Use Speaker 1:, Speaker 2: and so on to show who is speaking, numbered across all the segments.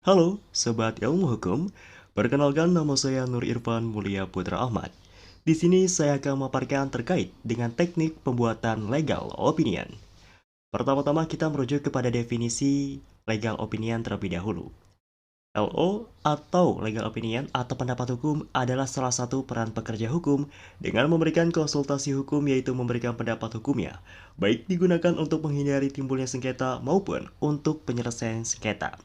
Speaker 1: Halo, Sobat Ilmu Hukum. Perkenalkan nama saya Nur Irfan Mulia Putra Ahmad. Di sini saya akan memaparkan terkait dengan teknik pembuatan legal opinion. Pertama-tama kita merujuk kepada definisi legal opinion terlebih dahulu. LO atau legal opinion atau pendapat hukum adalah salah satu peran pekerja hukum dengan memberikan konsultasi hukum yaitu memberikan pendapat hukumnya, baik digunakan untuk menghindari timbulnya sengketa maupun untuk penyelesaian sengketa.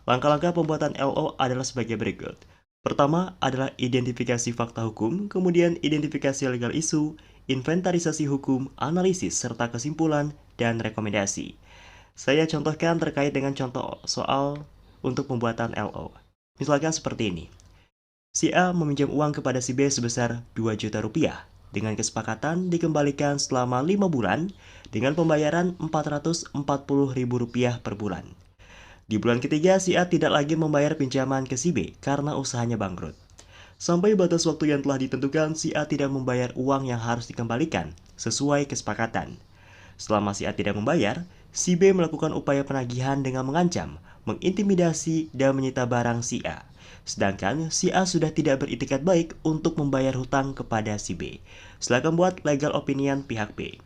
Speaker 1: Langkah-langkah pembuatan LO adalah sebagai berikut. Pertama adalah identifikasi fakta hukum, kemudian identifikasi legal isu, inventarisasi hukum, analisis, serta kesimpulan, dan rekomendasi. Saya contohkan terkait dengan contoh soal untuk pembuatan LO. Misalkan seperti ini. Si A meminjam uang kepada si B sebesar 2 juta rupiah dengan kesepakatan dikembalikan selama 5 bulan dengan pembayaran Rp440.000 per bulan. Di bulan ketiga, si A tidak lagi membayar pinjaman ke si B karena usahanya bangkrut. Sampai batas waktu yang telah ditentukan, si A tidak membayar uang yang harus dikembalikan sesuai kesepakatan. Selama si A tidak membayar, si B melakukan upaya penagihan dengan mengancam, mengintimidasi, dan menyita barang si A. Sedangkan si A sudah tidak beritikat baik untuk membayar hutang kepada si B. Silakan buat legal opinion pihak B.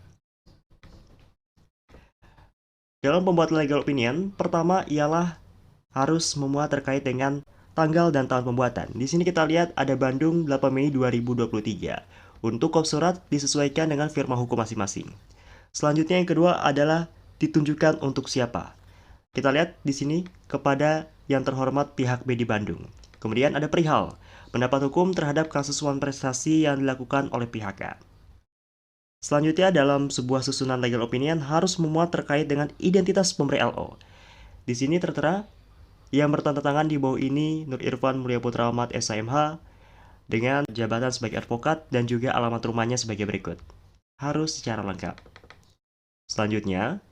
Speaker 1: Dalam pembuatan legal opinion, pertama ialah harus memuat terkait dengan tanggal dan tahun pembuatan. Di sini kita lihat ada Bandung 8 Mei 2023. Untuk kop surat disesuaikan dengan firma hukum masing-masing. Selanjutnya yang kedua adalah ditunjukkan untuk siapa. Kita lihat di sini kepada yang terhormat pihak B di Bandung. Kemudian ada perihal pendapat hukum terhadap kasus suap prestasi yang dilakukan oleh pihak A. Selanjutnya dalam sebuah susunan legal opinion harus memuat terkait dengan identitas pemberi LO. Di sini tertera yang bertanda tangan di bawah ini Nur Irfan Mulia Putra Ahmad SIMH dengan jabatan sebagai advokat dan juga alamat rumahnya sebagai berikut. Harus secara lengkap. Selanjutnya,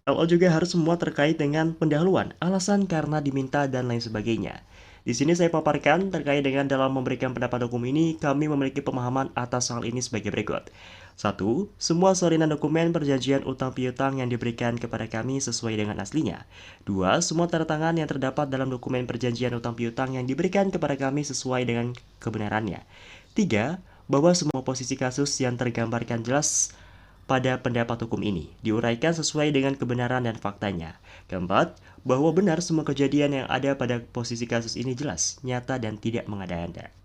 Speaker 1: LO juga harus memuat terkait dengan pendahuluan, alasan karena diminta dan lain sebagainya. Di sini saya paparkan terkait dengan dalam memberikan pendapat hukum ini, kami memiliki pemahaman atas hal ini sebagai berikut. 1. Semua salinan dokumen perjanjian utang piutang yang diberikan kepada kami sesuai dengan aslinya. 2. Semua tanda tangan yang terdapat dalam dokumen perjanjian utang piutang yang diberikan kepada kami sesuai dengan kebenarannya. 3. Bahwa semua posisi kasus yang tergambarkan jelas pada pendapat hukum ini diuraikan sesuai dengan kebenaran dan faktanya. Keempat, bahwa benar semua kejadian yang ada pada posisi kasus ini jelas, nyata, dan tidak mengada-ngada.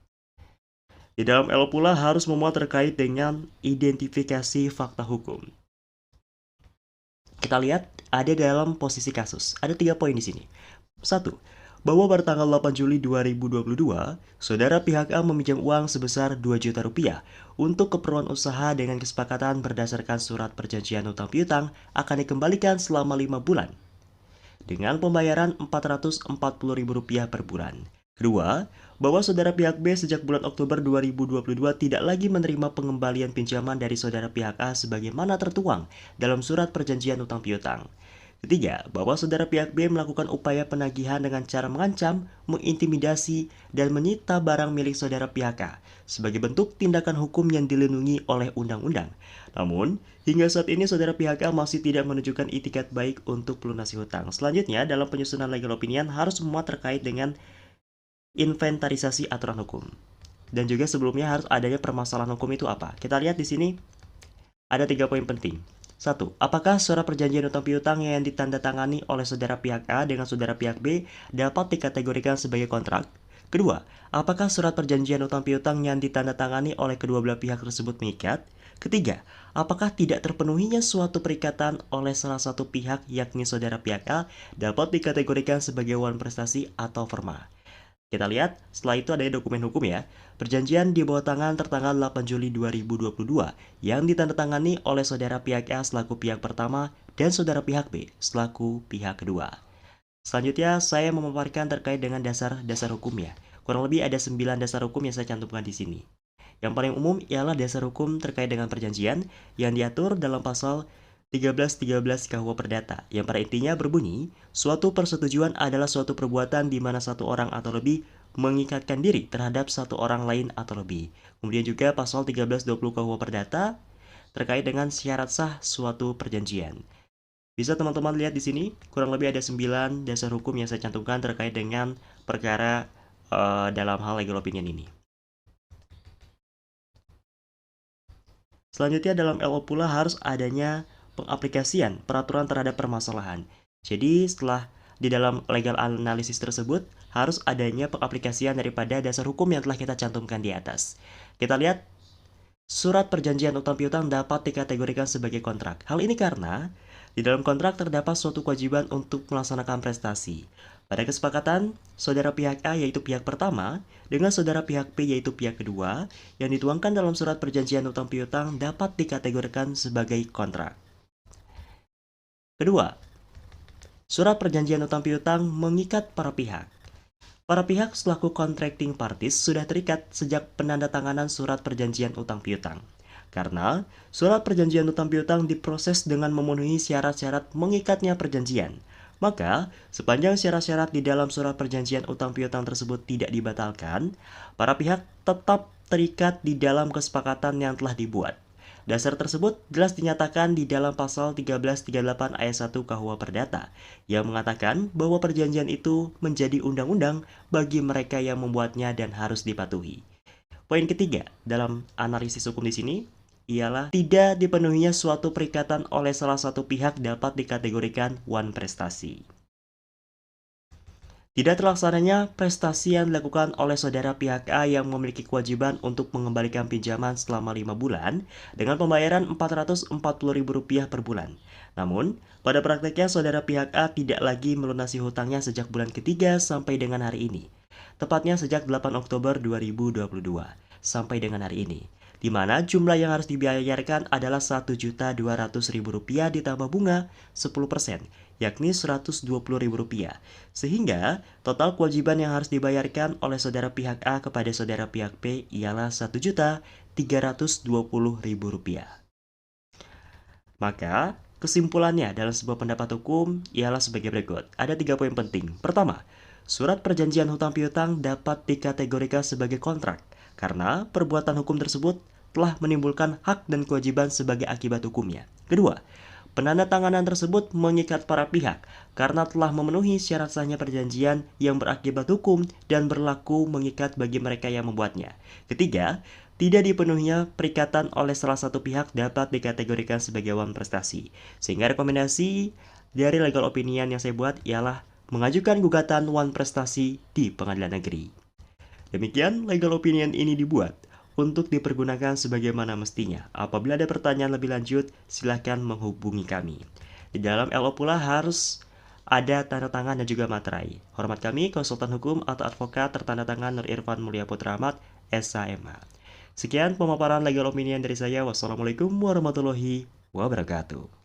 Speaker 1: Di dalam LO pula harus memuat terkait dengan identifikasi fakta hukum. Kita lihat ada dalam posisi kasus. Ada 3 poin di sini. 1. Bahwa pada tanggal 8 Juli 2022, saudara pihak A meminjam uang sebesar 2 juta rupiah untuk keperluan usaha dengan kesepakatan berdasarkan surat perjanjian utang piutang akan dikembalikan selama 5 bulan dengan pembayaran Rp440.000 per bulan. Kedua, bahwa saudara pihak B sejak bulan Oktober 2022 tidak lagi menerima pengembalian pinjaman dari saudara pihak A sebagaimana tertuang dalam surat perjanjian utang piutang. Ketiga, bahwa saudara pihak B melakukan upaya penagihan dengan cara mengancam, mengintimidasi, dan menyita barang milik saudara pihak A sebagai bentuk tindakan hukum yang dilindungi oleh undang-undang. Namun, hingga saat ini saudara pihak A masih tidak menunjukkan itikat baik untuk melunasi hutang. Selanjutnya, dalam penyusunan legal opinion harus memuat terkait dengan inventarisasi aturan hukum. Dan juga sebelumnya harus adanya permasalahan hukum itu apa. Kita lihat di sini ada 3 poin penting. 1. Apakah surat perjanjian utang piutang yang ditandatangani oleh saudara pihak A dengan saudara pihak B dapat dikategorikan sebagai kontrak? Kedua, apakah surat perjanjian utang piutang yang ditandatangani oleh kedua belah pihak tersebut mengikat? Ketiga, apakah tidak terpenuhinya suatu perikatan oleh salah satu pihak yakni saudara pihak A dapat dikategorikan sebagai wan prestasi atau formal? Kita lihat, setelah itu ada dokumen hukum ya. Perjanjian di bawah tangan tertanggal 8 Juli 2022 yang ditandatangani oleh saudara pihak A selaku pihak pertama dan saudara pihak B selaku pihak kedua. Selanjutnya, saya memaparkan terkait dengan dasar-dasar hukumnya. Kurang lebih ada 9 dasar hukum yang saya cantumkan di sini. Yang paling umum ialah dasar hukum terkait dengan perjanjian yang diatur dalam pasal 1313 KUH Perdata, yang pada intinya berbunyi, suatu persetujuan adalah suatu perbuatan di mana satu orang atau lebih mengikatkan diri terhadap satu orang lain atau lebih. Kemudian juga pasal 1320 KUH Perdata terkait dengan syarat sah suatu perjanjian. Bisa teman-teman lihat di sini, kurang lebih ada 9 dasar hukum yang saya cantumkan terkait dengan perkara dalam hal legal opinion ini. Selanjutnya dalam LO pula harus adanya pengaplikasian peraturan terhadap permasalahan. Jadi setelah di dalam legal analysis tersebut harus adanya pengaplikasian daripada dasar hukum yang telah kita cantumkan di atas. Kita lihat surat perjanjian utang piutang dapat dikategorikan sebagai kontrak. Hal ini karena di dalam kontrak terdapat suatu kewajiban untuk melaksanakan prestasi. Pada kesepakatan, saudara pihak A yaitu pihak pertama dengan saudara pihak B yaitu pihak kedua yang dituangkan dalam surat perjanjian utang piutang dapat dikategorikan sebagai kontrak. Kedua, surat perjanjian utang piutang mengikat para pihak. Para pihak selaku contracting parties sudah terikat sejak penandatanganan surat perjanjian utang piutang. Karena surat perjanjian utang piutang diproses dengan memenuhi syarat-syarat mengikatnya perjanjian, maka sepanjang syarat-syarat di dalam surat perjanjian utang piutang tersebut tidak dibatalkan, para pihak tetap terikat di dalam kesepakatan yang telah dibuat. Dasar tersebut jelas dinyatakan di dalam pasal 1338 ayat 1 KUH Perdata yang mengatakan bahwa perjanjian itu menjadi undang-undang bagi mereka yang membuatnya dan harus dipatuhi. Poin ketiga dalam analisis hukum di sini ialah tidak dipenuhinya suatu perikatan oleh salah satu pihak dapat dikategorikan one prestasi. Tidak terlaksananya prestasi yang dilakukan oleh saudara pihak A yang memiliki kewajiban untuk mengembalikan pinjaman selama 5 bulan dengan pembayaran Rp440.000 per bulan. Namun, pada prakteknya saudara pihak A tidak lagi melunasi hutangnya sejak bulan ketiga sampai dengan hari ini. Tepatnya sejak 8 Oktober 2022 sampai dengan hari ini, di mana jumlah yang harus dibayarkan adalah Rp1.200.000 ditambah bunga 10%, yakni Rp120.000. Sehingga total kewajiban yang harus dibayarkan oleh saudara pihak A kepada saudara pihak B ialah Rp1.320.000. Maka kesimpulannya dalam sebuah pendapat hukum ialah sebagai berikut. Ada 3 poin penting. Pertama, surat perjanjian hutang piutang dapat dikategorikan sebagai kontrak karena perbuatan hukum tersebut telah menimbulkan hak dan kewajiban sebagai akibat hukumnya. Kedua, penandatanganan tersebut mengikat para pihak karena telah memenuhi syarat sahnya perjanjian yang berakibat hukum dan berlaku mengikat bagi mereka yang membuatnya. Ketiga, tidak dipenuhinya perikatan oleh salah satu pihak dapat dikategorikan sebagai one prestasi. Sehingga rekomendasi dari legal opinion yang saya buat ialah mengajukan gugatan one prestasi di pengadilan negeri. Demikian legal opinion ini dibuat untuk dipergunakan sebagaimana mestinya. Apabila ada pertanyaan lebih lanjut, silakan menghubungi kami. Di dalam LO pula harus ada tanda tangan dan juga materai. Hormat kami, konsultan hukum atau advokat tertanda tangan Nur Irfan Mulia Putra Ahmad, SHMH. Sekian pemaparan legal opinion dari saya. Wassalamualaikum warahmatullahi wabarakatuh.